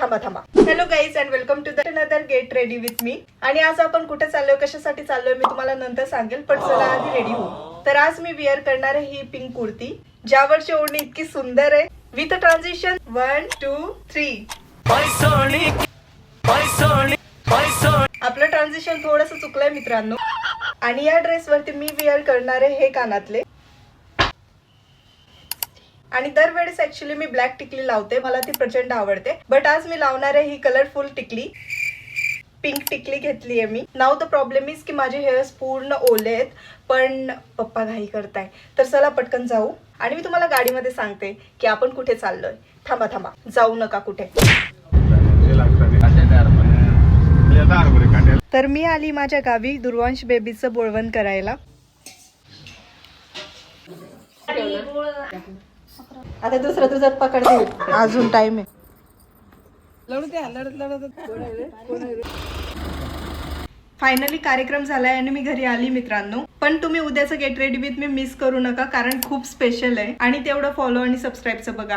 थांबा थांबा. Hello guys and welcome to the another get ready with me. आणि आज आपण कुठे चाललोय, कशासाठी चाललोय मी तुम्हाला नंतर सांगेल, पण चला आधी रेडी होऊ. तर आज मी वेअर करणार आहे ही पिंक कुर्ती, ज्यावरची ओढणी इतकी सुंदर आहे. With transition 1 2 3. आपलं ट्रान्झिशन थोडस चुकलंय मित्रांनो. आणि या ड्रेस वरती मी वेअर करणार आहे हे कानातले. आणि दरवेळेस ऍक्च्युली मी ब्लॅक टिकली लावते, मला ती प्रचंड आवडते. बट आज मी लावणार आहे ही कलरफुल टिकली, पिंक टिकली घेतली आहे मी. नाव द प्रॉब्लेम इज की माझे हेअर्स पूर्ण ओले आहेत, पण पप्पा घाई करताय. तर चला पटकन जाऊ. आणि मी तुम्हाला गाडीमध्ये सांगते की आपण कुठे चाललोय. थांबा थांबा, जाऊ नका कुठे. तर मी आली माझ्या गावी दुर्वांश बेबीचं बोळवण करायला. आता दुसरं तुझं पकड दे, अजून टाइम आहे. फायनली कार्यक्रम झालाय आणि मी घरी आली मित्रांनो. पण तुम्ही उद्याचं gate ready with me miss करू नका, कारण खूप स्पेशल आहे. आणि तेवढं फॉलो आणि सबस्क्राईबचं बघा.